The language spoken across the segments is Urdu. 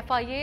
FIA,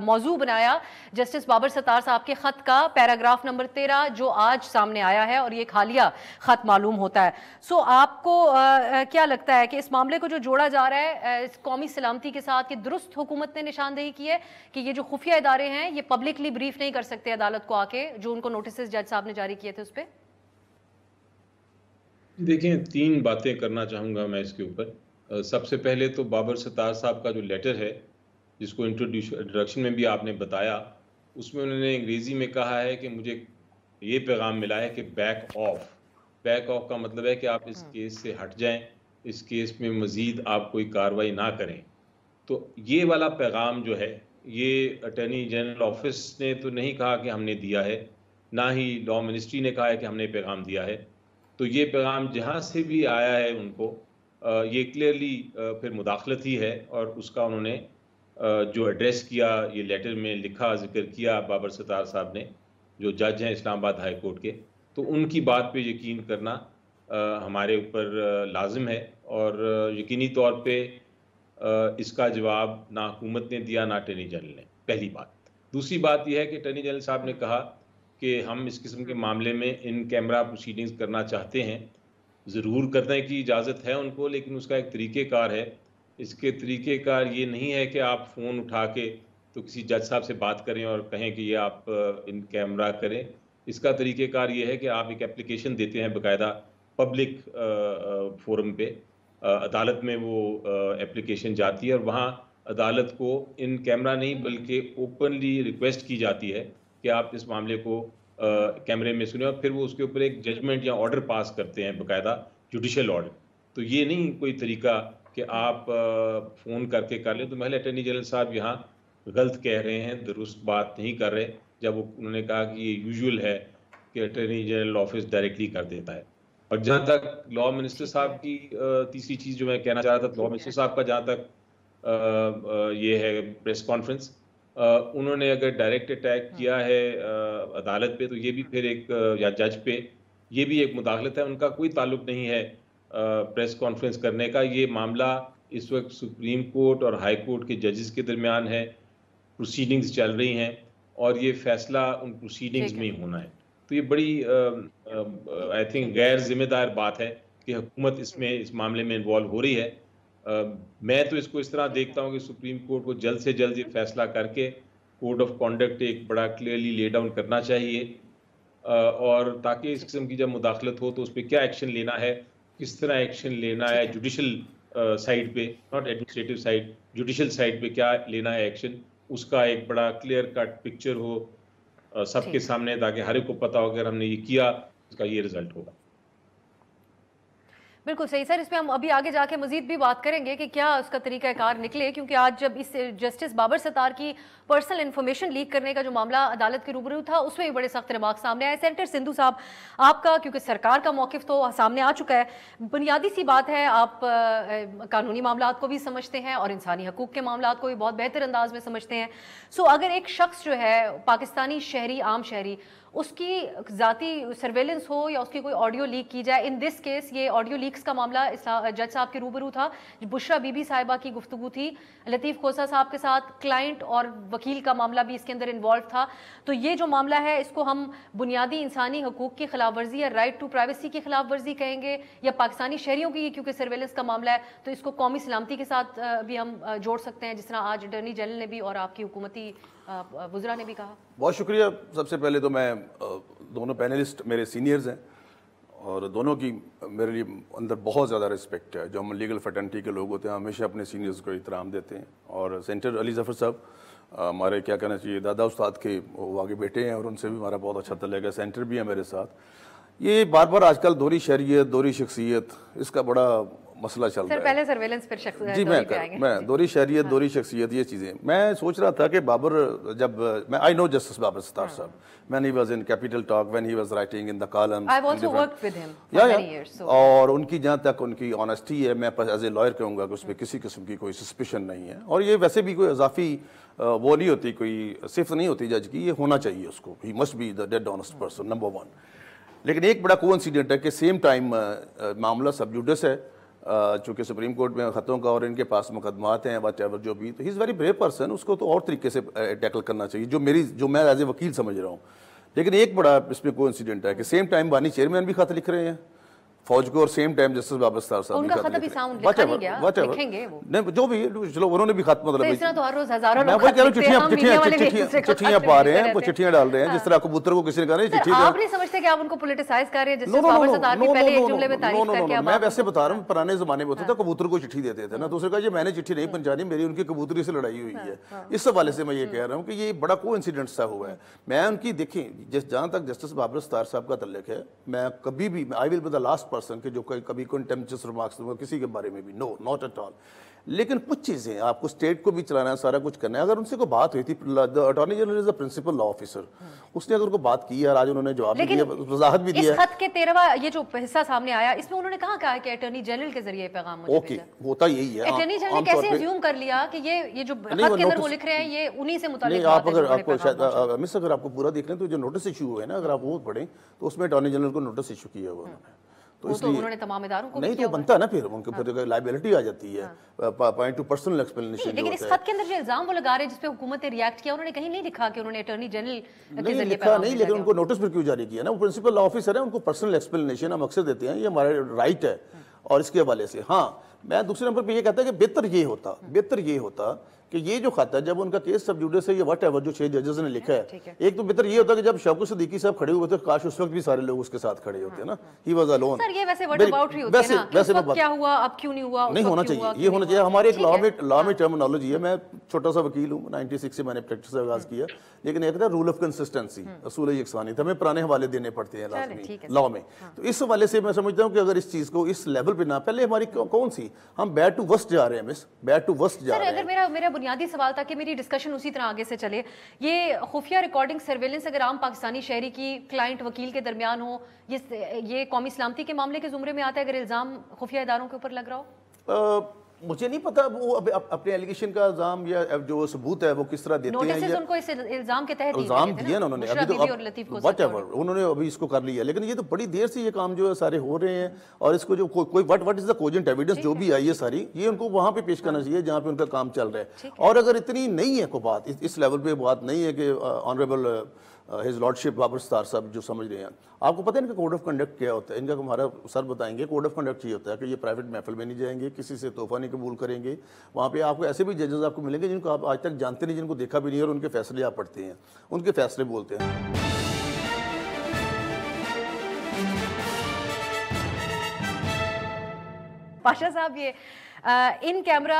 موضوع بنایا جسٹس بابر ستار صاحب کے خط کا پیراگراف نمبر 13 جو آج سامنے آیا ہے اور یہ ایک حالیہ خط معلوم ہوتا ہے. سو آپ کو کیا لگتا ہے کہ اس معاملے کو جو جوڑا جا رہا ہے قومی سلامتی کے ساتھ کہ درست حکومت نے نشاندہی کی ہے کہ یہ جو خفیہ ادارے ہیں یہ پبلکلی بریف نہیں کر سکتے عدالت کو آ کے جو ان کو نوٹسز جج صاحب نے جاری کیے تھے اس پہ؟ دیکھیں 3 باتیں کرنا چاہوں گا میں اس کے اوپر. سب سے پہلے تو بابر ستار صاحب کا جو لیٹر ہے جس کو انٹروڈکشن میں بھی آپ نے بتایا، اس میں انہوں نے انگریزی میں کہا ہے کہ مجھے یہ پیغام ملا ہے کہ بیک آف کا مطلب ہے کہ آپ اس کیس سے ہٹ جائیں، اس کیس میں مزید آپ کوئی کارروائی نہ کریں. تو یہ والا پیغام جو ہے یہ اٹارنی جنرل آفس نے تو نہیں کہا کہ ہم نے دیا ہے، نہ ہی لاء منسٹری نے کہا ہے کہ ہم نے پیغام دیا ہے. تو یہ پیغام جہاں سے بھی آیا ہے ان کو یہ کلیئرلی پھر مداخلت ہی ہے، اور اس کا انہوں نے جو ایڈریس کیا یہ لیٹر میں لکھا ذکر کیا بابر ستار صاحب نے جو جج ہیں اسلام آباد ہائی کورٹ کے، تو ان کی بات پہ یقین کرنا ہمارے اوپر لازم ہے. اور یقینی طور پہ اس کا جواب نہ حکومت نے دیا نہ اٹارنی جنرل نے، پہلی بات. دوسری بات یہ ہے کہ اٹارنی جنرل صاحب نے کہا کہ ہم اس قسم کے معاملے میں ان کیمرہ پروسیڈنگز کرنا چاہتے ہیں. ضرور کرنے کی اجازت ہے ان کو، لیکن اس کا ایک طریقہ کار ہے. اس کے طریقہ کار یہ نہیں ہے کہ آپ فون اٹھا کے تو کسی جج صاحب سے بات کریں اور کہیں کہ یہ آپ ان کیمرہ کریں. اس کا طریقہ کار یہ ہے کہ آپ ایک اپلیکیشن دیتے ہیں باقاعدہ پبلک فورم پہ، عدالت میں وہ اپلیکیشن جاتی ہے اور وہاں عدالت کو ان کیمرہ نہیں بلکہ اوپنلی ریکویسٹ کی جاتی ہے کہ آپ اس معاملے کو کیمرے میں سنیں، اور پھر وہ اس کے اوپر ایک ججمنٹ یا آرڈر پاس کرتے ہیں باقاعدہ جوڈیشل آرڈر. تو یہ نہیں کوئی طریقہ کہ آپ فون کر کے کر لیں. تو محل اٹارنی جنرل صاحب یہاں غلط کہہ رہے ہیں، درست بات نہیں کر رہے جب انہوں نے کہا کہ یہ یوزول ہے کہ اٹارنی جنرل آفس ڈائریکٹلی کر دیتا ہے. اور جہاں تک لاء منسٹر صاحب کی تیسری چیز جو میں کہنا چاہ رہا تھا، لاء منسٹر صاحب کا جہاں تک یہ ہے پریس کانفرنس، انہوں نے اگر ڈائریکٹ اٹیک کیا ہے عدالت پہ تو یہ بھی پھر ایک یا جج پہ یہ بھی ایک مداخلت ہے. ان کا کوئی تعلق نہیں ہے پریس کانفرنس کرنے کا. یہ معاملہ اس وقت سپریم کورٹ اور ہائی کورٹ کے ججز کے درمیان ہے، پروسیڈنگز چل رہی ہیں اور یہ فیصلہ ان پروسیڈنگز میں ہی ہونا ہے. تو یہ بڑی آئی تھنک غیر ذمہ دار بات ہے کہ حکومت اس معاملے میں انوالو ہو رہی ہے. میں تو اس کو اس طرح دیکھتا ہوں کہ سپریم کورٹ کو جلد سے جلد یہ فیصلہ کر کے کوڈ آف کانڈکٹ ایک بڑا کلیئرلی لے ڈاؤن کرنا چاہیے، اور تاکہ اس قسم کی جب مداخلت ہو تو اس پہ کیا ایکشن لینا ہے، کس طرح ایکشن لینا ہے جوڈیشل سائڈ پہ، not administrative side, judicial side پہ کیا لینا ہے ایکشن، اس کا ایک بڑا کلیئر کٹ پکچر ہو سب کے سامنے، تاکہ ہر ایک کو پتا ہو اگر ہم نے یہ کیا اس کا یہ رزلٹ ہوگا. بالکل صحیح سر، اس پہ ہم ابھی آگے جا کے مزید بھی بات کریں گے کہ کیا اس کا طریقہ کار نکلے، کیونکہ آج جب اس جسٹس بابر ستار کی پرسنل انفارمیشن لیک کرنے کا جو معاملہ عدالت کے روبرو تھا اس میں بھی بڑے سخت ریمارک سامنے آئے. سینیٹر سندھو صاحب آپ کا کیونکہ سرکار کا موقف تو سامنے آ چکا ہے، بنیادی سی بات ہے آپ قانونی معاملات کو بھی سمجھتے ہیں اور انسانی حقوق کے معاملات کو بھی بہت بہتر انداز میں سمجھتے ہیں. سو اگر ایک شخص جو ہے پاکستانی شہری، عام شہری، اس کی ذاتی سرویلنس ہو یا اس کی کوئی آڈیو لیک کی جائے، ان دس کیس یہ آڈیو لیکس کا معاملہ جج صاحب کے روبرو تھا، بشرا بی بی صاحبہ کی گفتگو تھی لطیف کھوسہ صاحب کے ساتھ، کلائنٹ اور وکیل کا معاملہ بھی اس کے اندر انوالو تھا. تو یہ جو معاملہ ہے اس کو ہم بنیادی انسانی حقوق کی خلاف ورزی یا رائٹ ٹو پرائیویسی کی خلاف ورزی کہیں گے، یا پاکستانی شہریوں کی کیونکہ سرویلنس کا معاملہ ہے تو اس کو قومی سلامتی کے ساتھ بھی ہم جوڑ سکتے ہیں، جس طرح آج اٹارنی جنرل نے بھی اور آپ کی حکومتی وزراء نے بھی کہا. بہت شکریہ. سب سے پہلے تو میں دونوں پینلسٹ میرے سینئرز ہیں اور دونوں کی میرے لیے اندر بہت زیادہ رسپیکٹ ہے. جو ہم لیگل فیٹرنٹی کے لوگ ہوتے ہیں ہمیشہ اپنے سینئرز کو احترام دیتے ہیں. اور سینیٹر علی ظفر صاحب ہمارے کیا کہنا چاہیے دادا استاد کے وہ آگے بیٹھے ہیں اور ان سے بھی ہمارا بہت اچھا تعلق ہے. سینیٹر بھی ہیں میرے ساتھ. یہ بار بار آج کل دوہری شہریت، دوہری شخصیت، اس کا بڑا مسئلہ چل رہا ہے. پہلے سرویلنس پھر شخصیت. جی میں دوہری شہریت، دوہری شخصیت، یہ چیزیں میں سوچ رہا تھا کہ بابر جب میں آئی نو جسٹس بابر ستار صاحب when he was in Capital Talk, when he was writing in the columns. I've also worked with him for many years. اور ان کی جہاں تک ان کی آنیسٹی ہے میں ایز اے لائر کہوں گا کہ اس پہ کسی قسم کی کوئی سسپیشن نہیں ہے. اور یہ ویسے بھی کوئی اضافی وہ نہیں ہوتی، کوئی صفت نہیں ہوتی جج کی، یہ ہونا چاہیے اس کو. He must be the dead honest person, number one. لیکن ایک بڑا کوانسیڈنٹ ہے کہ سیم ٹائم معاملہ سب جوڈس ہے چونکہ سپریم کورٹ میں خطوں کا اور ان کے پاس مقدمات ہیں واٹ ایور جو بھی, تو ہی از ویری بریو پرسن, اس کو تو اور طریقے سے ٹیکل کرنا چاہیے جو میں ایز اے وکیل سمجھ رہا ہوں. لیکن ایک بڑا اس میں کو انسیڈنٹ ہے کہ سیم ٹائم بانی چیئرمین بھی خط لکھ رہے ہیں فوج کو, اور same time justice Babar Sattar صاحب ان کا خط ابھی ساؤنڈ لکھا نہیں گیا, لکھیں گے وہ نہیں جو بھی, چلو انہوں نے بھی خط مطلب اس طرح تو ہر روز ہزاروں میں لوگ وہی کہہ رہا ہوں چٹھیاں پا رہے ہیں, وہ چٹھیاں ڈال رہے ہیں, جس طرح کبوتر کو کسی نے کہا نہیں چٹھی. آپ نہیں سمجھتے کہ آپ ان کو پولیٹیسائز کر رہے ہیں جس سے بابر ستار کی پہلے ایک جملے میں تعریف کر کے, میں ویسے بتا رہا ہوں پرانے زمانے میں ہوتا تھا کبوتر کو چٹھی دیتے تھے نا, تو اس نے کہا یہ میں نے چٹھی نہیں پہنچانی, میری ان کی کبوتری سے لڑائی ہوئی ہے. اس حوالے سے میں یہ کہہ رہا ہوں کہ یہ بڑا کو انسیڈنٹ سا ہوا ہے. میں ان کی دیکھیں جہاں تک جسٹس بابر ستار صاحب کا تعلق ہے, میں کبھی بھی I will be the last person کہ جو کبھی کنٹمپچس ریمارکس دوں گا کسی کے بارے میں بھی, نو ناٹ ایٹ آل. لیکن کچھ چیزیں آپ کو اسٹیٹ کو بھی چلانا ہے, سارا کچھ کرنا ہے. اگر ان سے کوئی بات ہوئی تھی, attorney general is a principal law officer, اس نے اگر کوئی بات کی ہے اور آج انہوں نے جواب بھی دیا, وضاحت بھی دیا. اس خط کے 13واں یہ جو حصہ سامنے آیا اس میں انہوں نے کہا کہ اٹارنی جنرل کے ذریعے پیغام مجھے اوکے ہوتا یہی ہے. اٹارنی جنرل نے کیسے ازیوم کر لیا کہ یہ جو خط کے اندر وہ لکھ رہے ہیں یہ انہی سے متعلق نہیں. آپ اگر آپ کو شاید مس اگر آپ کو پورا دیکھ لیں تو جو نوٹس ایشو ہوئے نا, اگر آپ وہ پڑھیں تو اس میں اٹارنی جنرل کو نوٹس ایشو کیا ہوا انہوں نے, تو اس لیے انہوں نے تمام اداروں کو نہیں تو بنتا ہے نا, پھر ان کے پھر لائبلٹی آ جاتی ہے, پوائنٹ ٹو پرسنل ایکسپلینیشن. لیکن اس خط کے اندر جو الزام وہ لگا رہے ہیں جس پہ حکومت نے ریئیکٹ کیا, انہوں نے کہیں نہیں لکھا کہ انہوں نے اٹارنی جنرل کے ذریعے پیغام نہیں, لیکن ان کو نوٹس پھر کیوں جاری کیا نا, وہ پرنسپل لا آفیسر ہے, ان کو پرسنل ایکسپلینیشن ہم اکثر دیتے ہیں, یہ ہمارے رائٹ ہے. اور اس کے حوالے سے ہاں میں دوسرے نمبر پہ یہ کہتا ہے کہ بہتر یہ ہوتا کہ یہ جو خط ہے جب ان کا کیس سب جوڈیس ہے یا واٹ ایور جو 6 ججز نے لکھا ہے, ایک تو بہتر یہ ہوتا کہ جب شوکت صدیقی صاحب کھڑے ہوئے تھے, کاش اس وقت بھی سارے لوگ اس کے ساتھ کھڑے ہوتے ہیں نا, ہی واز الون. سر یہ ویسے ورڈ اباؤٹ ہی ہوتی ہے نا, اس وقت کیا ہوا اب کیوں نہیں ہوا, نہیں ہونا چاہیے, یہ ہونا چاہیے. ہمارے ایک لا میں ٹرمنالوجی ہے, میں چھوٹا سا وکیل ہوں, 96 سے میں نے پریکٹس کا آغاز کیا, لیکن ایک تھا رول آف کنسسٹنسی, اصول یکسانی, ہمیں پرانے حوالے دینے پڑتے ہیں لازمی لا میں. تو اس حوالے سے میں سمجھتا ہوں کہ اگر اس چیز کو اس لیول پہ نہ, پہلے ہماری کون سی, ہم بیڈ ٹو ورسٹ جا رہے ہیں مس, بیڈ ٹو ورسٹ جا رہے ہیں. اگر میرا بنیادی سوال تھا کہ میری ڈسکشن اسی آگے سے چلے, یہ خفیہ ریکارڈنگ سرویلنس اگر عام پاکستانی شہری کی کلائنٹ وکیل کے درمیان ہو, یہ قومی سلامتی کے معاملے کے زمرے میں آتا ہے اگر الزام خفیہ اداروں کے اوپر لگ رہا ہو؟ مجھے نہیں پتا وہ اپنے ایلیگیشن کا الزام یا جو ثبوت ہے وہ کس طرح دیتے ہیں. نوٹسز ان کو اس الزام کے تحت الزام دیا نا انہوں نے, ابھی تو واٹ ایور انہوں نے ابھی اس کو کر لیا, لیکن یہ تو بڑی دیر سے یہ کام جو ہے سارے ہو رہے ہیں, اور اس کو جو کوئی what is the cogent evidence جو بھی آئی ہے ساری, یہ ان کو وہاں پہ پیش کرنا چاہیے جہاں پہ ان کا کام چل رہا ہے. اور اگر اتنی نہیں ہے کوئی بات, اس لیول پہ بات نہیں ہے کہ آنریبل ہز لارڈشپ بابر ستار صاحب جو سمجھ رہے ہیں, آپ کو پتہ ہے ان کا کوڈ آف کنڈکٹ کیا ہوتا ہے, ان کا ہمارا سر بتائیں گے. کوڈ آف کنڈکٹ یہ ہوتا ہے کہ یہ پرائیویٹ محفل میں نہیں جائیں گے, کسی سے تحفہ نہیں قبول کریں گے. وہاں پہ آپ کو ایسے بھی ججز آپ کو ملیں گے جن کو آپ آج تک جانتے نہیں, جن کو دیکھا بھی نہیں, اور ان کے فیصلے آپ پڑھتے ہیں, ان کے فیصلے بولتے ہیں. پاشا صاحب یہ ان کیمرہ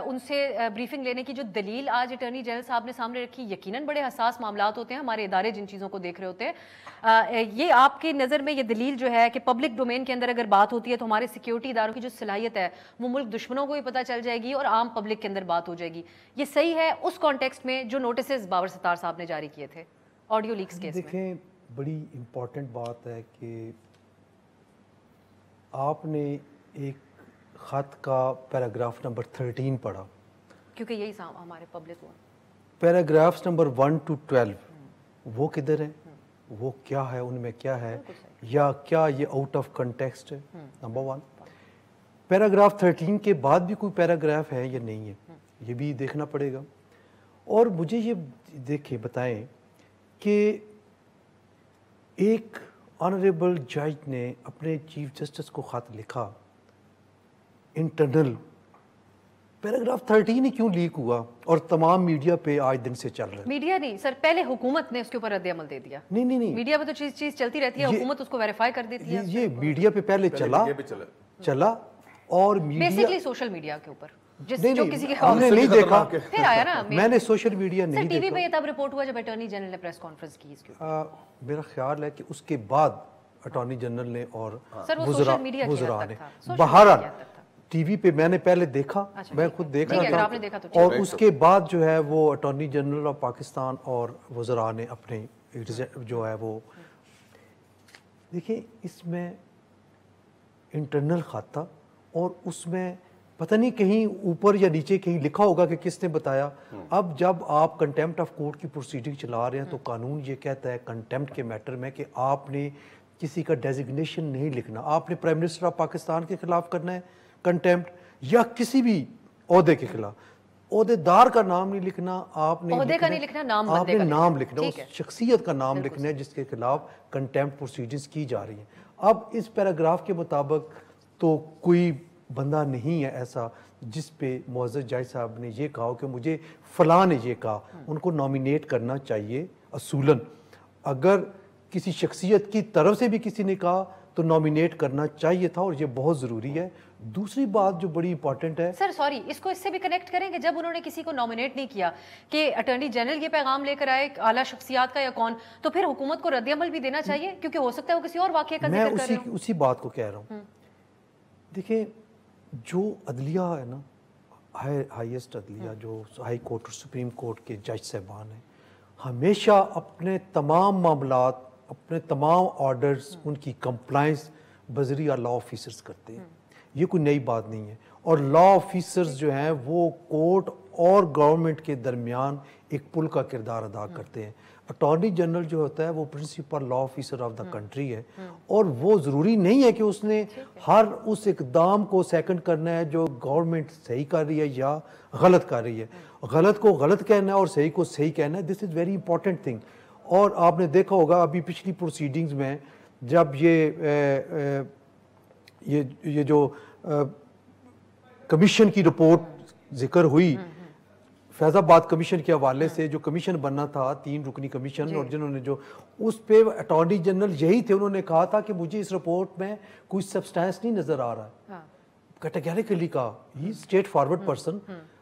ان سے بریفنگ لینے کی جو دلیل آج اٹارنی جنرل صاحب نے سامنے رکھی, یقیناً بڑے حساس معاملات ہوتے ہیں, ہمارے ادارے جن چیزوں کو دیکھ رہے ہوتے ہیں, یہ آپ کی نظر میں یہ دلیل جو ہے کہ پبلک ڈومین کے اندر اگر بات ہوتی ہے تو ہمارے سیکیورٹی اداروں کی جو صلاحیت ہے وہ ملک دشمنوں کو بھی پتہ چل جائے گی اور عام پبلک کے اندر بات ہو جائے گی, یہ صحیح ہے اس کانٹیکسٹ میں جو نوٹسز بابر ستار صاحب نے جاری کیے تھے آڈیو لیکس کیس میں؟ دیکھیں بڑی امپورٹنٹ بات ہے کہ آپ نے ایک خط کا پیراگراف نمبر 13 پڑھا, کیونکہ یہی ہمارے پبلک ہوا. پیراگرافز نمبر 1 to 12 وہ کدھر ہے, وہ کیا ہے, ان میں کیا ہے, یا کیا یہ آؤٹ آف کنٹیکسٹ ہے, نمبر 1. پیراگراف 13 کے بعد بھی کوئی پیراگراف ہے یا نہیں ہے, یہ بھی دیکھنا پڑے گا. اور مجھے یہ دیکھیں بتائیں کہ ایک آنریبل جج نے اپنے چیف جسٹس کو خط لکھا انٹرنل, پیراگراف 13 ہی کیوں لیک ہوا اور تمام میڈیا پہ آج دن سے چل رہا ہے؟ میڈیا نہیں سر, پہلے حکومت نے اس کے اوپر رد عمل دے دیا. نہیں میڈیا پہ تو چیز چلتی رہتی ہے, حکومت اس کو ویریفائی کر دیتی ہے. یہ میڈیا پہ پہلے چلا اور بیسکلی سوشل میڈیا کے اوپر جو کسی کے ہم نے نہیں دیکھا, پھر آیا نا میں نے سوشل میڈیا نہیں دیکھا. ٹی وی پہ یہ تب رپورٹ ہوا جب اٹارنی جنرل نے پریس کانفرنس کی اس کے اوپر. میرا خیال ہے کہ اس کے بعد اٹارنی جنرل نے اور وزراء نے بہرحال ٹی وی پہ میں نے پہلے دیکھا, میں خود دیکھ رہا تھا, اور اس کے بعد جو ہے وہ اٹارنی جنرل آف پاکستان اور وزراء نے اپنے جو ہے وہ دیکھیں, اس میں انٹرنل خط تھا اور اس میں پتہ نہیں کہیں اوپر یا نیچے کہیں لکھا ہوگا کہ کس نے بتایا. اب جب آپ کنٹیمپٹ آف کورٹ کی پروسیڈنگ چلا رہے ہیں تو قانون یہ کہتا ہے کنٹیمپٹ کے میٹر میں کہ آپ نے کسی کا ڈیزگنیشن نہیں لکھنا. آپ نے پرائم منسٹر آف پاکستان کے خلاف کرنا ہے کنٹیمپٹ, یا کسی بھی عہدے کے خلاف, عہدے دار کا نام نہیں لکھنا, آپ نے عہدے کا نہیں لکھنا, نام آپ نے نام لکھنا, اس ہے. شخصیت کا نام لکھنا ہے جس کے خلاف کنٹیمپٹ پروسیڈنگز کی جا رہی ہیں. اب اس پیراگراف کے مطابق تو کوئی بندہ نہیں ہے ایسا جس پہ معزز جج صاحب نے یہ کہا کہ مجھے فلاں نے یہ کہا, ان کو نامینیٹ کرنا چاہیے اصولاً. اگر کسی شخصیت کی طرف سے بھی کسی نے کہا تو نامینیٹ کرنا چاہیے تھا, اور یہ بہت ضروری ہے. دوسری بات جو بڑی امپورٹنٹ ہے, سر سوری, اس کو اس سے بھی کنیکٹ کریں کہ جب انہوں نے کسی کو نامینیٹ نہیں کیا کہ اٹارنی جنرل یہ پیغام لے کر آئے اعلیٰ شخصیات کا یا کون, تو پھر حکومت کو رد عمل بھی دینا چاہیے, کیونکہ ہو سکتا ہے وہ کسی اور واقعے کا ذکر کر رہے ہوں. میں اسی بات کو کہہ رہا ہوں. دیکھیں جو عدلیہ ہے نا, ہائیسٹ عدلیہ جو ہائی کورٹ اور سپریم کورٹ کے جج صاحبان ہیں, ہمیشہ اپنے تمام معاملات, اپنے تمام آرڈرز, ان کی کمپلائنس بذریعہ لا آفیسرز کرتے ہیں. یہ کوئی نئی بات نہیں ہے. اور لا آفیسرز جو ہیں وہ کورٹ اور گورنمنٹ کے درمیان ایک پل کا کردار ادا کرتے ہیں. اٹارنی جنرل جو ہوتا ہے وہ principal law officer of the country ہے, اور وہ ضروری نہیں ہے کہ اس نے ہر اس اقدام کو سیکنڈ کرنا ہے جو گورنمنٹ صحیح کر رہی ہے یا غلط کر رہی ہے. غلط کو غلط کہنا ہے اور صحیح کو صحیح کہنا ہے. دس از ویری امپورٹنٹ تھنگ. اور آپ نے دیکھا ہوگا ابھی پچھلی پروسیڈنگز میں جب یہ جو کمیشن کی رپورٹ ذکر ہوئی, فیض آباد کمیشن کے حوالے سے جو کمیشن بننا تھا 3 رکنی کمیشن, اور جنہوں نے جو اس پہ اٹارنی جنرل یہی تھے, انہوں نے کہا تھا کہ مجھے اس رپورٹ میں کوئی سبسٹانس نہیں نظر آ رہا ہے. کیٹیگریکلی کہا, ہی اسٹریٹ فارورڈ پرسن.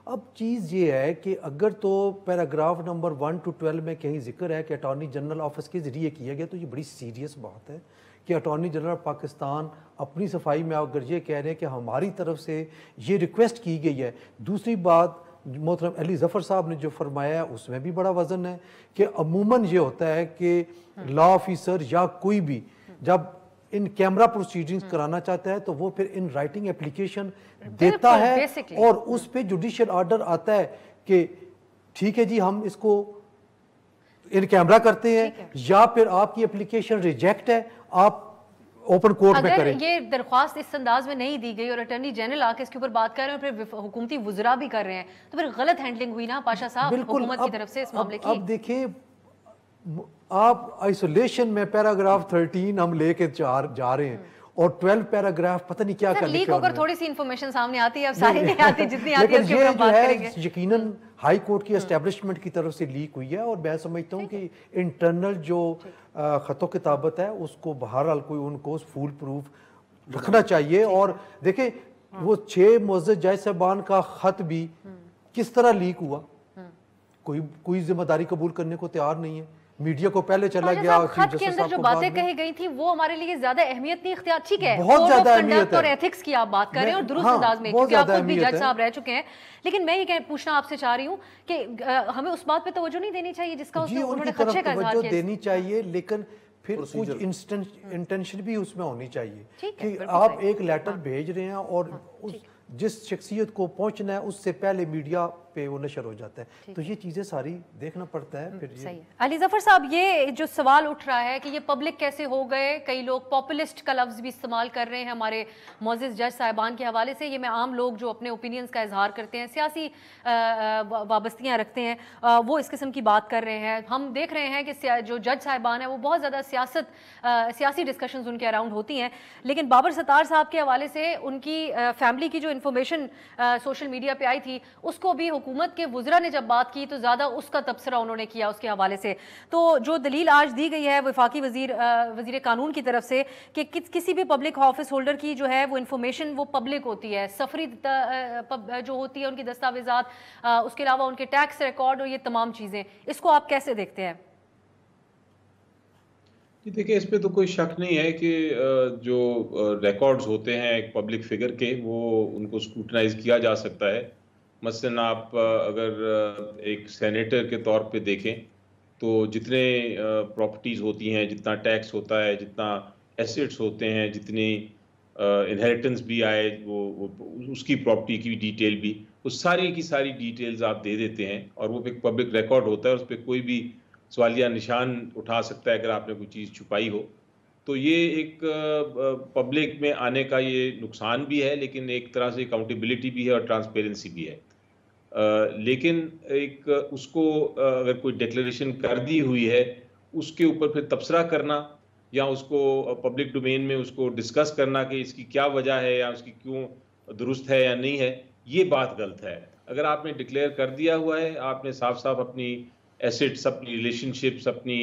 اب چیز یہ ہے کہ اگر تو پیراگراف نمبر 1 to 12 میں کہیں ذکر ہے کہ اٹارنی جنرل آفس کے ذریعے کیا گیا, تو یہ بڑی سیریس بات ہے کہ اٹارنی جنرل پاکستان اپنی صفائی میں اگر یہ کہہ رہے ہیں کہ ہماری طرف سے یہ ریکویسٹ کی گئی ہے. دوسری بات محترم علی ظفر صاحب نے جو فرمایا ہے اس میں بھی بڑا وزن ہے کہ عموماً یہ ہوتا ہے کہ لا آفیسر یا کوئی بھی جب ان کیمرہ پروسیڈنگز کرانا چاہتا ہے تو وہ پھر ان رائٹنگ اپلیکیشن دیتا ہے, اور اس پہ جوڈیشل آرڈر آتا ہے کہ ٹھیک ہے جی ہم اس کو ان کیمرہ کرتے ہیں, یا پھر آپ کی اپلیکیشن ریجیکٹ ہے, آپ اوپن کورٹ میں کریں. اگر یہ درخواست اس انداز میں نہیں دی گئی اور اٹارنی جنرل آ کے اس کے اوپر بات کر رہے ہیں اور پھر حکومتی وزراء بھی کر رہے ہیں, تو پھر غلط ہینڈلنگ ہوئی نا پاشا صاحب حکومت کی طرف سے اس معاملے کی. اب دیکھیں آپ آئسولیشن میں پیراگراف 13 ہم لے کے جا رہے ہیں, اور 12 پیراگراف پتہ نہیں کیا کرنے کے لیک ہو کر تھوڑی سی انفارمیشن سامنے آتی ہے, اب ساری نہیں آتی, جتنی آتی ہے اس کے اوپر ہم بات کریں گے. یقیناً ہائی کورٹ کی اسٹیبلشمنٹ کی طرف سے لیک ہوئی ہے, اور میں سمجھتا ہوں کہ انٹرنل جو خط و کتابت ہے اس کو بہرحال کوئی ان کو فول پروف رکھنا چاہیے. اور دیکھیں وہ 6 معزز جج صاحبان کا خط بھی کس طرح لیک ہوا, کوئی ذمہ داری قبول کرنے کو تیار نہیں ہے. میڈیا کو پہلے چلا گیا, خط کے اندر جو باتیں کہی گئی تھی وہ ہمارے لیے زیادہ اہمیت نہیں اختیار, ٹھیک ہے بہت زیادہ اہمیت ہے, اور ایتھکس کی آپ بات کر رہے ہیں اور درست انداز میں, کیونکہ آپ خود بھی جج صاحب رہ چکے ہیں. لیکن میں یہ پوچھنا آپ سے چاہ رہی ہوں کہ ہمیں اس بات پہ توجہ نہیں دینی چاہیے جس کا انہوں نے خدشے کا اظہار کیا. دینی چاہیے, لیکن پھر کچھ انٹینشن بھی اس میں ہونی چاہیے کہ آپ ایک لیٹر بھیج رہے ہیں اور جس شخصیت کو پہنچنا ہے اس سے پہلے میڈیا پہ وہ نشر ہو جاتا ہے, تو یہ چیزیں ساری دیکھنا پڑتا ہے. پھر صحیح. علی ظفر صاحب, یہ جو سوال اٹھ رہا ہے کہ یہ پبلک کیسے ہو گئے, کئی لوگ پاپولسٹ کا لفظ بھی استعمال کر رہے ہیں ہمارے معزز جج صاحبان کے حوالے سے. یہ میں عام لوگ جو اپنے اوپینینز کا اظہار کرتے ہیں, سیاسی وابستیاں رکھتے ہیں, وہ اس قسم کی بات کر رہے ہیں. ہم دیکھ رہے ہیں کہ جو جج صاحبان ہیں وہ بہت زیادہ سیاسی ڈسکشنز ان کے اراؤنڈ ہوتی ہیں, لیکن بابر ستار صاحب کے حوالے سے ان کی فیملی کی جو انفارمیشن سوشل میڈیا پہ آئی تھی اس کو بھی حکومت کے وزراء نے جب بات کی تو زیادہ اس کا تبصرہ انہوں نے کیا اس کے حوالے سے. تو جو دلیل آج دی گئی ہے وفاقی وزیر قانون کی طرف سے کہ کسی بھی پبلک آفس ہولڈر کی جو ہے وہ انفارمیشن وہ پبلک ہوتی ہے, سفری جو ہوتی ہے ان کی دستاویزات, اس کے علاوہ ان کے ٹیکس ریکارڈ اور یہ تمام چیزیں, اس کو آپ کیسے دیکھتے ہیں؟ دیکھیں اس پہ تو کوئی شک نہیں ہے کہ جو ریکارڈز ہوتے ہیں ایک پبلک فگر کے وہ ان کو اسکروٹنائز کیا جا سکتا ہے. مثلاً آپ اگر ایک سینیٹر کے طور پہ دیکھیں تو جتنے پراپرٹیز ہوتی ہیں, جتنا ٹیکس ہوتا ہے, جتنا ایسیٹس ہوتے ہیں, جتنی انہیریٹنس بھی آئے وہ اس کی پراپرٹی کی ڈیٹیل بھی, اس ساری کی ساری ڈیٹیلز آپ دے دیتے ہیں اور وہ ایک پبلک ریکارڈ ہوتا ہے. اس پہ کوئی بھی سوالیہ نشان اٹھا سکتا ہے اگر آپ نے کوئی چیز چھپائی ہو. تو یہ ایک پبلک میں آنے کا یہ نقصان بھی ہے، لیکن ایک طرح سے اکاؤنٹیبلٹی بھی ہے اور ٹرانسپیرنسی بھی ہے. لیکن ایک اس کو اگر کوئی ڈکلیریشن کر دی ہوئی ہے اس کے اوپر پھر تبصرہ کرنا یا اس کو پبلک ڈومین میں اس کو ڈسکس کرنا کہ اس کی کیا وجہ ہے یا اس کی کیوں درست ہے یا نہیں ہے، یہ بات غلط ہے. اگر آپ نے ڈکلیئر کر دیا ہوا ہے، آپ نے صاف صاف اپنی ایسٹس، اپنی ریلیشن شپس، اپنی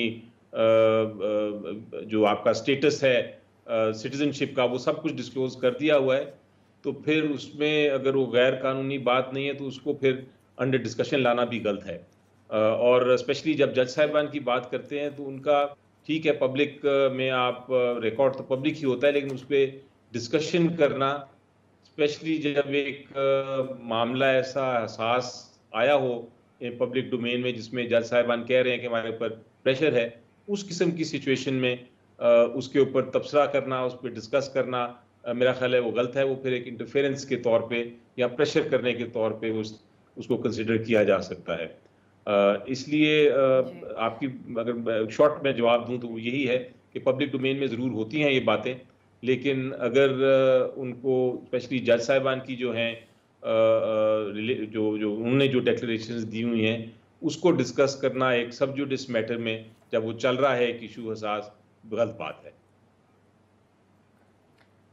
جو آپ کا سٹیٹس ہے سٹیزن شپ کا، وہ سب کچھ ڈسکلوز کر دیا ہوا ہے، تو پھر اس میں اگر وہ غیر قانونی بات نہیں ہے تو اس کو پھر انڈر ڈسکشن لانا بھی غلط ہے. اور اسپیشلی جب جج صاحبان کی بات کرتے ہیں تو ان کا ٹھیک ہے پبلک میں آپ ریکارڈ تو پبلک ہی ہوتا ہے، لیکن اس پہ ڈسکشن کرنا، اسپیشلی جب ایک معاملہ ایسا حساس آیا ہو پبلک ڈومین میں جس میں جج صاحبان کہہ رہے ہیں کہ ہمارے اوپر پریشر ہے، اس قسم کی سچویشن میں اس کے اوپر تبصرہ کرنا، اس پہ ڈسکس کرنا، میرا خیال ہے وہ غلط ہے. وہ پھر ایک انٹرفیرنس کے طور پہ یا پریشر کرنے کے طور پہ اس کو کنسیڈر کیا جا سکتا ہے. اس لیے آپ کی اگر شارٹ میں جواب دوں تو وہ یہی ہے کہ پبلک ڈومین میں ضرور ہوتی ہیں یہ باتیں، لیکن اگر ان کو اسپیشلی جج صاحبان کی جو ہیں جو انہوں نے جو ڈیکلریشنز دی ہوئی ہیں اس کو ڈسکس کرنا ایک سب جوڈس میٹر میں جب وہ چل رہا ہے ایک ایشو حساس، غلط بات ہے.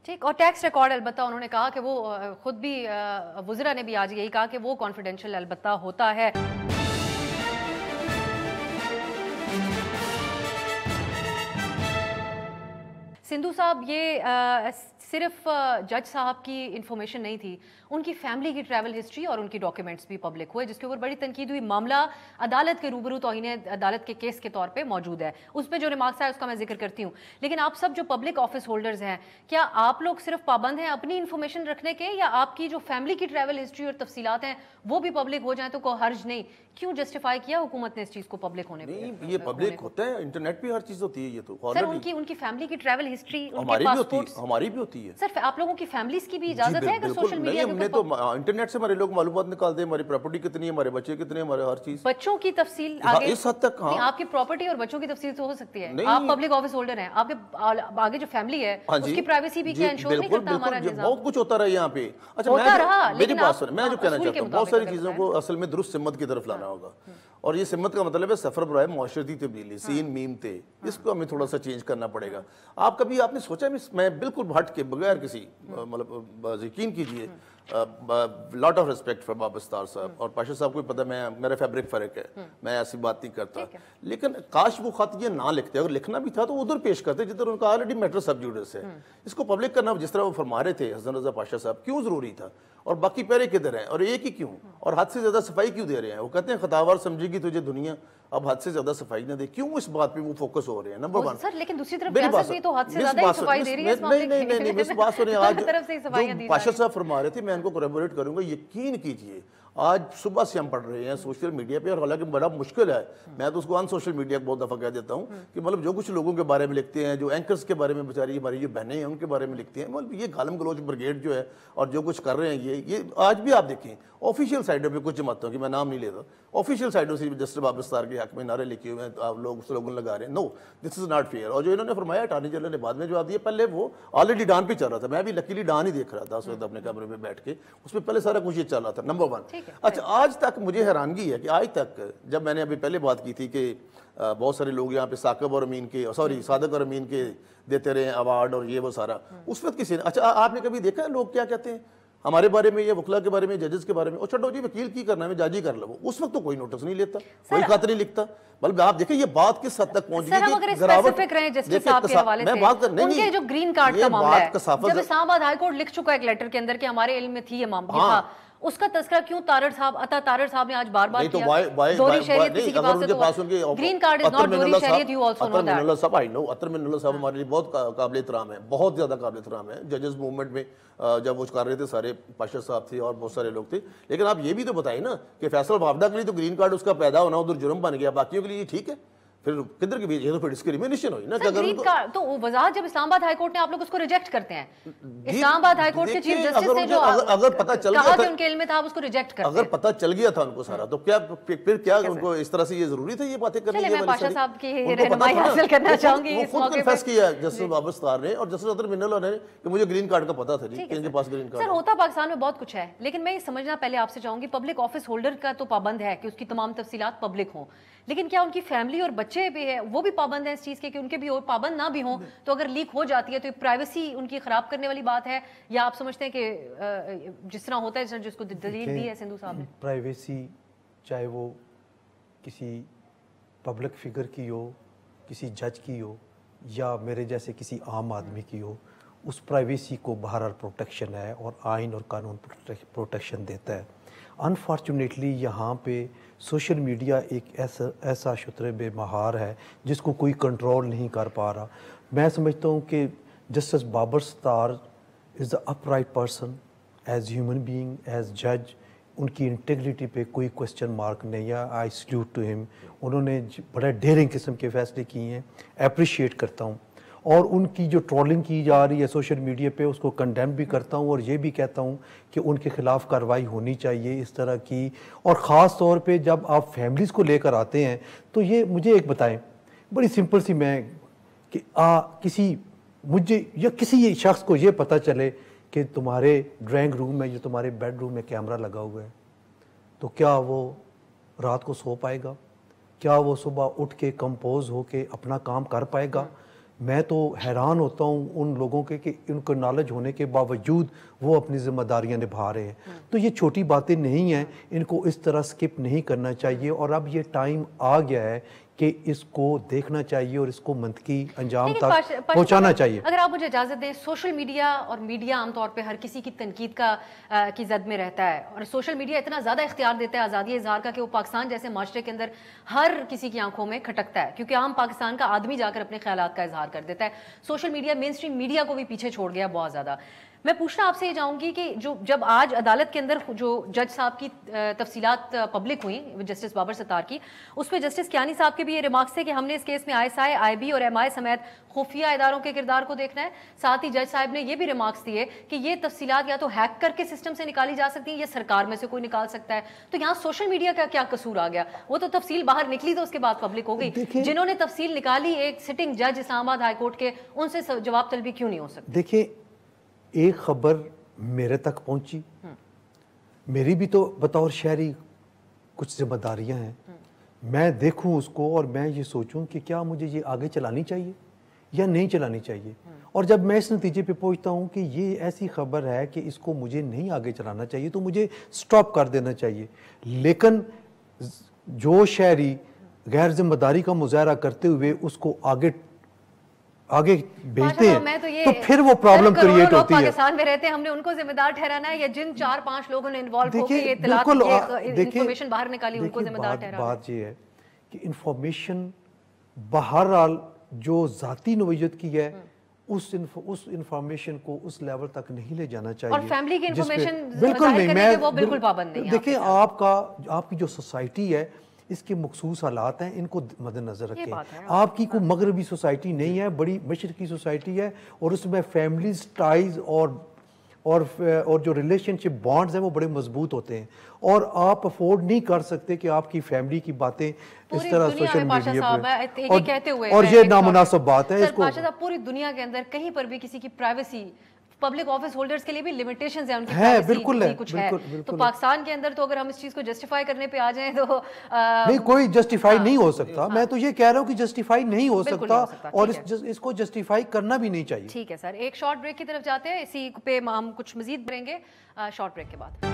ٹھیک. اور ٹیکس ریکارڈ البتہ انہوں نے کہا کہ وہ خود بھی وزراء نے بھی آج یہی کہا کہ وہ کانفیڈینشیل البتہ ہوتا ہے. سندھو صاحب، یہ صرف جج صاحب کی انفارمیشن نہیں تھی، ان کی فیملی کی ٹریول ہسٹری اور ان کی ڈاکیومنٹس بھی پبلک ہوئے، جس کے اوپر بڑی تنقید ہوئی. معاملہ عدالت کے روبرو توہین عدالت کے کیس کے طور پہ موجود ہے، اس پہ جو ریمارکس ہے اس کا میں ذکر کرتی ہوں. لیکن آپ سب جو پبلک آفس ہولڈرز ہیں، کیا آپ لوگ صرف پابند ہیں اپنی انفارمیشن رکھنے کے، یا آپ کی جو فیملی کی ٹریول ہسٹری اور تفصیلات ہیں وہ بھی پبلک ہو جائیں تو کوئی حرج نہیں؟ کیوں جسٹیفائی کیا حکومت نے اس چیز کو پبلک ہونے نہیں؟ یہ پبلک ہوتا ہے، انٹرنیٹ پہ ہر چیز ہوتی ہے. یہ تو سر ان کی فیملی کی ٹریول ہسٹری، ہماری بھی ہوتی ہے. سر آپ لوگوں کی فیملیز کی بھی اجازت ہے اگر سوشل میڈیا ہم نے تو انٹرنیٹ سے ہمارے لوگ معلومات نکالتے ہیں، ہماری پراپرٹی کتنی ہے، ہمارے بچے کتنے ہیں، ہمارے ہر چیز. بچوں کی تفصیل آگے اس حد تک آپ کی پراپرٹی اور بچوں کی تفصیل تو ہو سکتی ہے. آپ پبلک آفس ہولڈر ہیں، آپ کے آگے جو فیملی ہے اس کی پرائیویسی بھی کیا انشور نہیں کرتا ہمارا نظام؟ بہت کچھ ہوتا رہا یہاں پہ. اچھا میری بات سنیں، میں جو کہنا چاہتا ہوں بہت ساری چیزوں کو اصل میں درست سمت کی طرف لانا ہوگا، اور یہ سمت کا مطلب ہے سفر برائے معاشرتی تبدیلی. سین میم تھے، اس کو ہمیں تھوڑا سا چینج کرنا پڑے گا. آپ نے سوچا میں بالکل ہٹ کے بغیر کسی مطلب یقین کیجئے، lot of respect for Babar Sattar صاحب اور پاشا صاحب کو پتہ میرا فیبرک فرق ہے، میں ایسی بات نہیں کرتا، لیکن کاش وہ خط یہ نہ لکھتے. اگر لکھنا بھی تھا تو ادھر پیش کرتے جدھر ان کا آلریڈی میٹر سب جوڈس ہے. اس کو پبلک کرنا جس طرح وہ فرما رہے تھے حسن رضا پاشا صاحب کیوں ضروری تھا؟ اور باقی پیرے کدھر ہیں؟ اور ایک ہی کیوں؟ اور حد سے زیادہ صفائی کیوں دے رہے ہیں؟ وہ کہتے ہیں خطاوار سمجھے گی تجھے دنیا، اب حد سے زیادہ صفائی نہ دے. کیوں اس بات پہ وہ فوکس ہو رہے ہیں؟ نمبر 1. سر لیکن دوسری طرف ریاست بھی تو حد سے زیادہ ہی صفائی دے رہی ہے اس معاملے میں. نہیں میری بات سنیں، آج جو پاشا صاحب فرما رہے تھے میں ان کو کوریبوریٹ کروں گا. یقین کیجئے آج صبح سے ہم پڑھ رہے ہیں سوشل میڈیا پہ، اور حالانکہ بڑا مشکل ہے، میں تو اس کو ان سوشل میڈیا بہت دفعہ کہہ دیتا ہوں کہ مطلب جو کچھ لوگوں کے بارے میں لکھتے ہیں، جو اینکرز کے بارے میں بیچاری ہماری جو بہنیں ہیں ان کے بارے میں لکھتے ہیں، مطلب یہ گالم گلوچ بریگیڈ جو ہے اور جو کچھ کر رہے ہیں یہ آج بھی آپ دیکھیں آفیشیل سائٹوں پہ کچھ جماعتوں کی، میں نام نہیں لیتا، آفیشیل سائٹوں سے جسٹس بابر ستار کے حق میں نعرے لکھے ہوئے ہیں، آپ لوگ سلوگن لگا رہے ہیں. نو دس از ناٹ فیئر. اور جو انہوں نے فرمایا اٹارنی جنرل نے بعد میں جواب دیا، پہلے وہ آلریڈی ڈان پہ چل رہا تھا، میں بھی لکیلی ڈان ہی دیکھ رہا تھا اس وقت اپنے کمرے میں بیٹھ کے، اس میں پہلے سارا کچھ یہ چل رہا تھا. نمبر 1. اچھا آج تک مجھے حیرانگی ہے کہ آج تک جب میں نے ابھی پہلے بات کی تھی کہ بہت سارے لوگ یہاں پہ ثاقب اور امین کے صادق اور امین کے دیتے رہے ایوارڈ اور یہ وہ سارا، اس وقت کسی نے اچھا آپ نے کبھی دیکھا ہے لوگ کیا کہتے ہیں ہمارے بارے میں یا وکلا کے بارے میں، ججز کے بارے میں؟ اور چھوڑو جی وکیل کی کرنا ہے، جج ہی کر لو. اس وقت تو کوئی نوٹس نہیں لیتا، کوئی خط نہیں لکھتا. بلکہ آپ دیکھیں یہ بات کس حد تک پہنچ گئی کہ گراوٹ. میں بات کر ان کے جو گرین کارڈ کا معاملہ ہے، جب اسلام آباد ہائی کورٹ لکھ چکا ہے ایک لیٹر کے اندر کہ ہمارے علم میں تھی یہ معاملہ، اس کا تذکرہ کیوں عطا تارڑ صاحب نے آج بار بار کیا؟ دوہری شہریت کسی کی بات سے تو گرین کارڈ از ناٹ دوہری شہریت. You also know that. Athar Minallah صاحب ہمارے لیے بہت قابل احترام ہے، بہت زیادہ قابل احترام ہے. ججز موومنٹ میں جب وہ کر رہے تھے سارے پاشا صاحب تھے اور بہت سارے لوگ تھے. لیکن آپ یہ بھی تو بتائیں نا کہ فیصل وابڈا کے لیے تو گرین کارڈ اس کا پیدا ہونا ادھر جرم بن گیا، باقیوں کے لیے ٹھیک ہے. پھر کدھر کے یہ تو پھر ڈسکریمنیشن ہوئی نا کہ اگر گرین کارڈ تو وضاحت جب اسلام آباد ہائی کورٹ نے آپ لوگ اس کو ریجیکٹ کرتے ہیں، اسلام آباد ہائی کورٹ کے چیف جسٹس نے جو اگر پتہ چل گیا کہا کہ ان کے علم میں تھا آپ اس کو ریجیکٹ کرتے ہیں، اگر پتہ چل گیا تھا ان کو سارا تو کیا پھر کیا ان کو اس طرح سے یہ ضروری تھا یہ باتیں کرنی؟ چلے میں پاشا صاحب کی رہنمائی حاصل کرنا چاہوں گی وہ خود کنفیس کیا جسٹس بابر ستار نے اور جسٹس اطہر منل نے کہ مجھے گرین کارڈ کا پتہ تھا جی کہ ان کے پاس گرین کارڈ سر ہوتا پاکستان میں بہت کچھ ہے، لیکن میں یہ سمجھنا پہلے آپ سے چاہوں گی پبلک آفس ہولڈر کا تو پابند ہے کہ اس کی تمام تفصیلات پبلک ہوں، لیکن کیا ان کی فیملی اور بچے بھی ہے وہ بھی پابند ہیں اس چیز کے کہ ان کے بھی پابند نہ بھی ہوں تو اگر لیک ہو جاتی ہے تو یہ پرائیویسی ان کی خراب کرنے والی بات ہے، یا آپ سمجھتے ہیں کہ جس طرح ہوتا ہے جس کو دلیل دی ہے سندھو صاحب نے؟ پرائیویسی چاہے وہ کسی پبلک فگر کی ہو، کسی جج کی ہو یا میرے جیسے کسی عام آدمی کی ہو، اس پرائیویسی کو بہرحال پروٹیکشن ہے اور آئین اور قانون پروٹیکشن دیتا ہے۔ انفارچونیٹلی یہاں پہ سوشل میڈیا ایک ایسا شتر بے مہار ہے جس کو کوئی کنٹرول نہیں کر پا رہا۔ میں سمجھتا ہوں کہ Justice Babar Sattar is a upright person as human being, as جج، ان کی انٹیگریٹی پہ کوئی کوسچن مارک نہیں ہے۔ آئی سلیوٹ ٹو ہم، انہوں نے بڑے ڈیرنگ قسم کے فیصلے کیے ہیں، اپریشیٹ کرتا ہوں، اور ان کی جو ٹرولنگ کی جا رہی ہے سوشل میڈیا پہ اس کو کنڈیم بھی کرتا ہوں اور یہ بھی کہتا ہوں کہ ان کے خلاف کارروائی ہونی چاہیے اس طرح کی، اور خاص طور پہ جب آپ فیملیز کو لے کر آتے ہیں تو یہ مجھے ایک بتائیں بڑی سمپل سی، میں کہ مجھے یا کسی شخص کو یہ پتہ چلے کہ تمہارے ڈرائنگ روم میں یا تمہارے بیڈ روم میں کیمرہ لگا ہوا ہے تو کیا وہ رات کو سو پائے گا؟ کیا وہ صبح اٹھ کے کمپوز ہو کے اپنا کام کر پائے گا؟ میں تو حیران ہوتا ہوں ان لوگوں کے کہ ان کو نالج ہونے کے باوجود وہ اپنی ذمہ داریاں نبھا رہے ہیں۔ تو یہ چھوٹی باتیں نہیں ہیں، ان کو اس طرح سکپ نہیں کرنا چاہیے، اور اب یہ ٹائم آ گیا ہے کہ اس کو دیکھنا چاہیے اور اس کو منطقی انجام تک پہنچانا چاہیے۔ اگر آپ مجھے اجازت دیں، سوشل میڈیا اور میڈیا عام طور پہ ہر کسی کی تنقید کی زد میں رہتا ہے، اور سوشل میڈیا اتنا زیادہ اختیار دیتا ہے آزادی اظہار کا کہ وہ پاکستان جیسے معاشرے کے اندر ہر کسی کی آنکھوں میں کھٹکتا ہے، کیونکہ عام پاکستان کا آدمی جا کر اپنے خیالات کا اظہار کر دیتا ہے۔ سوشل میڈیا مین اسٹریم میڈیا کو بھی پیچھے چھوڑ گیا بہت زیادہ۔ میں پوچھنا آپ سے یہ چاہوں گی کہ جب آج عدالت کے اندر جو جج صاحب کی تفصیلات پبلک ہوئیں جسٹس بابر ستار کی، اس پہ جسٹس کیانی صاحب کے بھی یہ ریمارکس تھے کہ ہم نے اس کیس میں ISI، IB اور MI سمیت خفیہ اداروں کے کردار کو دیکھنا ہے۔ ساتھ ہی جج صاحب نے یہ بھی ریمارکس دیے کہ یہ تفصیلات یا تو ہیک کر کے سسٹم سے نکالی جا سکتی ہیں یا سرکار میں سے کوئی نکال سکتا ہے۔ تو یہاں سوشل میڈیا کا کیا قصور آ گیا؟ وہ تو تفصیل باہر نکلی تو اس کے بعد پبلک ہو گئی، جنہوں نے تفصیل نکالی ایک سٹنگ جج اسلام آباد ہائی کورٹ کے، ان سے جواب طلبی کیوں نہیں ہو سکتی؟ دیکھیں، ایک خبر میرے تک پہنچی، میری بھی تو بطور شہری کچھ ذمہ داریاں ہیں، میں دیکھوں اس کو اور میں یہ سوچوں کہ کیا مجھے یہ آگے چلانی چاہیے یا نہیں چلانی چاہیے، اور جب میں اس نتیجے پہ پہنچتا ہوں کہ یہ ایسی خبر ہے کہ اس کو مجھے نہیں آگے چلانا چاہیے تو مجھے سٹاپ کر دینا چاہیے۔ لیکن جو شہری غیر ذمہ داری کا مظاہرہ کرتے ہوئے اس کو آگے بھیجتے ہیں تو پھر وہ پرابلم کریٹ ہوتی ہے۔ پاکستان میں رہتے ہیں، ہم نے ان کو ذمہ دار ٹھہرانا ہے یا جن 4-5 لوگوں نے انوالو ہو کے یہ اطلاعات انفارمیشن باہر نکالی ان کو ذمہ دار ٹھہرانا ہے؟ بات یہ ہے کہ انفارمیشن بہرحال جو ذاتی نوعیت کی ہے اس انفارمیشن کو اس لیول تک نہیں لے جانا چاہیے، اور فیملی کی انفارمیشن بالکل نہیں، وہ بالکل پابند نہیں۔ دیکھیں، آپ کی جو سوسائٹی ہے اس کے مخصوص حالات ہیں، ان کو مد نظر رکھیں۔ آپ کی کوئی مغربی سوسائٹی نہیں ہے، بڑی مشرقی سوسائٹی ہے، اور اس میں فیملیز ٹائز اور جو ریلیشن شپ بانڈز ہیں وہ بڑے مضبوط ہوتے ہیں، اور آپ افورڈ نہیں کر سکتے کہ آپ کی فیملی کی باتیں اس طرح سوشل میڈیا پہ، اور یہ نامناسب بات ہے۔ اس کو پوری دنیا کے اندر کہیں پر بھی کسی کی پرائیویسی، پبلک آفس ہولڈرز کے لیے بھی لیمیٹیشنز ہیں ان کی پرائیویسی کچھ ہے، تو پاکستان کے اندر تو اگر ہم اس چیز کو جسٹیفائی کرنے پہ آ جائیں تو نہیں، کوئی جسٹیفائی نہیں ہو سکتا۔ میں تو یہ کہہ رہا ہوں کہ جسٹیفائی نہیں ہو سکتا اور اس کو جسٹیفائی کرنا بھی نہیں چاہیے۔ ٹھیک ہے سر، ایک شارٹ بریک کی طرف جاتے ہیں، اسی پہ ہم کچھ مزید کریں گے شارٹ بریک کے بعد۔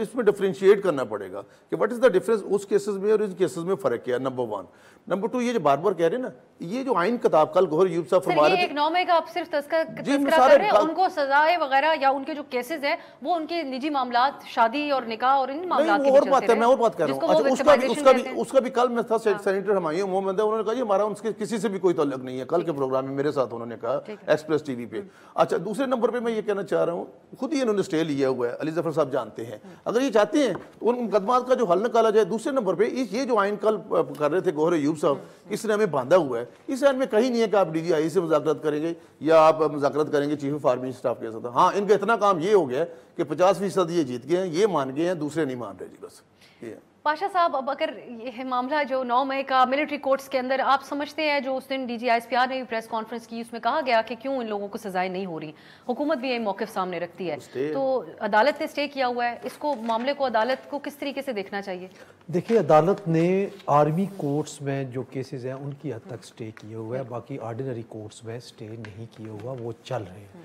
اس میں ڈفرینشیٹ کرنا پڑے گا کہ واٹ از دا ڈفرینس اس کیسز میں اور ان کیسز میں فرق کیا ہے. نمبر 1. نمبر 2, یہ جو بار بار کہہ رہے ہیں نا, یہ جو آئین کتاب کل گوہر ایوب صاحب فرما رہے تھے, ایک 9 مئی کا آپ صرف تذکرہ کر رہے ہیں, ان کو سزائیں وغیرہ یا ان کے جو کیسز ہیں وہ ان کے نجی معاملات, شادی اور نکاح اور ان معاملات کی بات ہے. میں اور بات کر رہا ہوں. اچھا, اس کا بھی کل میں تھا سینیٹر ہمایوں محمد, انہوں نے کہا جی ہمارا ان کے کسی سے بھی کوئی تعلق نہیں ہے. کل کے پروگرام میں میرے ساتھ انہوں نے کہا ایکسپریس ٹی وی پہ. اچھا, دوسرے نمبر پہ میں یہ کہنا چاہ رہا ہوں, خود ہی انہوں نے سٹے لیا ہوا ہے, علی ظفر صاحب جانتے ہیں. اگر یہ چاہتے ہیں تو ان مقدمات کا جو حل نکالا جائے. دوسرے نمبر پہ یہ جو آئین کل کر رہے تھے گوہر ایوب صاحب, اس نے ہمیں باندھا ہوا ہے. اس آئین میں کہیں نہیں ہے کہ آپ ڈی جی آئی سے مذاکرات کریں گے یا آپ مذاکرات کریں گے چیف آف آرمی اسٹاف کے ساتھ. ہاں, ان کا اتنا کام یہ ہو گیا کہ 50% یہ جیت گئے ہیں, یہ مان گئے ہیں, دوسرے نہیں مان رہے جی. بس یہ پاشا صاحب, اب اگر یہ معاملہ جو 9 مئی کا ملٹری کورٹس کے اندر, آپ سمجھتے ہیں جو اس دن D G I S P R نے بھی پریس کانفرنس کی, اس میں کہا گیا کہ کیوں ان لوگوں کو سزائیں نہیں ہو رہی, حکومت بھی یہ موقف سامنے رکھتی ہے, تو عدالت نے اسٹے کیا ہوا ہے, اس کو معاملے کو عدالت کو کس طریقے سے دیکھنا چاہیے؟ دیکھیے, عدالت نے آرمی کورٹس میں جو کیسز ہیں ان کی حد تک اسٹے کیا ہوا ہے, باقی آرڈینری کورٹس میں اسٹے نہیں کیا ہوا, وہ چل رہے ہیں.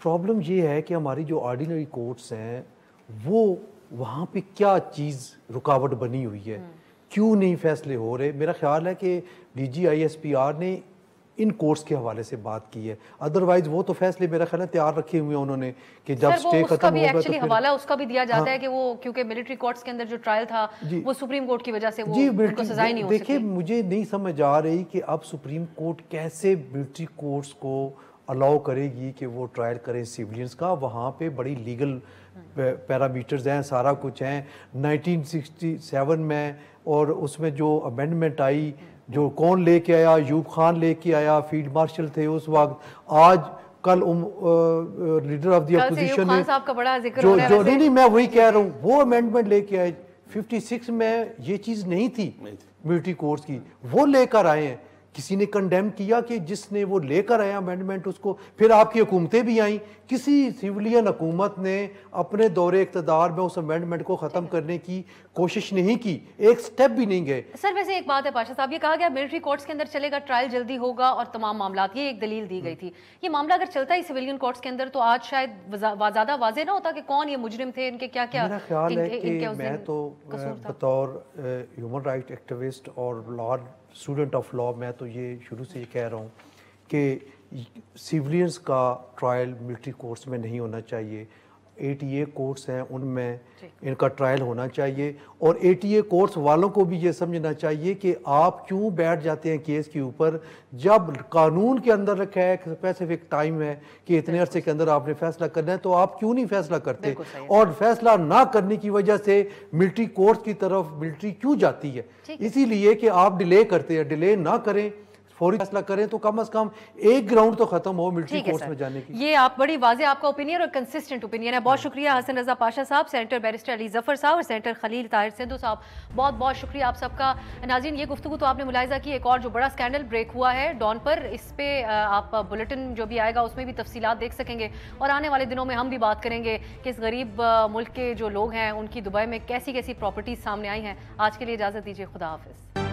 پرابلم یہ ہے کہ ہماری جو آرڈینری کورٹس ہیں وہ وہاں پہ کیا چیز رکاوٹ بنی ہوئی ہے, کیوں نہیں فیصلے ہو رہے. میرا خیال ہے کہ D G I S P R نے ان کورٹس کے حوالے سے بات کی ہے, ادروائز وہ تو فیصلے میرا خیال ہے تیار رکھے ہوئے ہیں انہوں نے کہ جب سٹے ختم ہوگا تو پھر حوالہ اس کا بھی دیا جاتا ہے کہ وہ کیونکہ ملٹری کورٹس کے اندر جو ٹرائل تھا وہ سپریم کورٹ کی وجہ سے وہ ان کو سزائیں نہیں ہو سکتی. دیکھیں, مجھے نہیں سمجھ آ رہی کہ اب سپریم کورٹ کیسے ملٹری کورٹس کو الاؤ کرے گی کہ وہ ٹرائل کریں سیولینز کا. وہاں پہ بڑی لیگل پیرامیٹرز ہیں, سارا کچھ ہیں. 1967 میں اور اس میں جو امینڈمنٹ آئی, جو کون لے کے آیا, ایوب خان لے کے آیا, فیلڈ مارشل تھے اس وقت. آج کل لیڈر آف دی اپوزیشن جو نہیں, میں وہی کہہ رہا ہوں, وہ امینڈمنٹ لے کے آئے. 56 میں یہ چیز نہیں تھی ملٹری کورٹس کی, وہ لے کر آئے ہیں. کسی نے کنڈیم کیا کہ جس نے وہ لے کر آیا امینڈمنٹ اس کو, پھر آپ کی حکومتیں بھی آئیں, کسی سیولین حکومت نے اپنے دور اقتدار میں اس امینڈمنٹ کو ختم کرنے کی کوشش نہیں کی, ایک سٹیپ بھی نہیں گئے. سر ویسے ایک بات ہے پاشا صاحب, یہ کہا گیا ملٹری کورٹس کے اندر چلے گا, ٹرائل جلدی ہوگا اور تمام معاملات, یہ ایک دلیل دی گئی تھی. یہ معاملہ اگر چلتا ہے سیولین کورٹس کے اندر تو آج شاید زیادہ واضح نہ ہوتا کہ کون یہ مجرم تھے, ان کے کیا کیا. میرا خیال ہے کہ میں تو بطور ہیومن رائٹ ایکٹیوسٹ اور اسٹوڈنٹ آف لاء میں تو یہ شروع سے یہ کہہ رہا ہوں کہ سیولینز کا ٹرائل ملٹری کورٹس میں نہیں ہونا چاہیے. 80A کورٹس ہیں, ان میں ان کا ٹرائل ہونا چاہیے. اور 80A کورٹس والوں کو بھی یہ سمجھنا چاہیے کہ آپ کیوں بیٹھ جاتے ہیں کیس کے اوپر, جب قانون کے اندر رکھا ہے کہ اسپیسیفک ٹائم ہے کہ اتنے عرصے کے اندر آپ نے فیصلہ کرنا ہے, تو آپ کیوں نہیں فیصلہ کرتے. اور فیصلہ نہ کرنے کی وجہ سے ملٹری کورٹس کی طرف ملٹری کیوں جاتی ہے, اسی لیے کہ آپ ڈیلے کرتے ہیں. ڈیلے نہ کریں, فوری فیصلہ کریں, تو کم از کم ایک گراؤنڈ تو ختم ہو ملٹری کورٹس میں جانے کی. یہ آپ بڑی واضح آپ کا اوپینین اور کنسسٹنٹ اوپینین ہے. بہت شکریہ حسن رضا پاشا صاحب, سینیٹر بیرسٹر علی ظفر صاحب اور سینیٹر خلیل طاہر سندھو صاحب, بہت بہت شکریہ آپ سب کا. ناظرین, یہ گفتگو تو آپ نے ملاحظہ کی, ایک اور جو بڑا اسکینڈل بریک ہوا ہے ڈان پر, اس پہ آپ بلیٹن جو بھی آئے گا اس میں بھی تفصیلات دیکھ سکیں گے, اور آنے والے دنوں میں ہم بھی بات کریں گے کہ اس غریب ملک کے جو لوگ ہیں ان کی دبئی میں کیسی کیسی پراپرٹیز سامنے آئی ہیں. آج کے لیے اجازت دیجیے, خدا حافظ.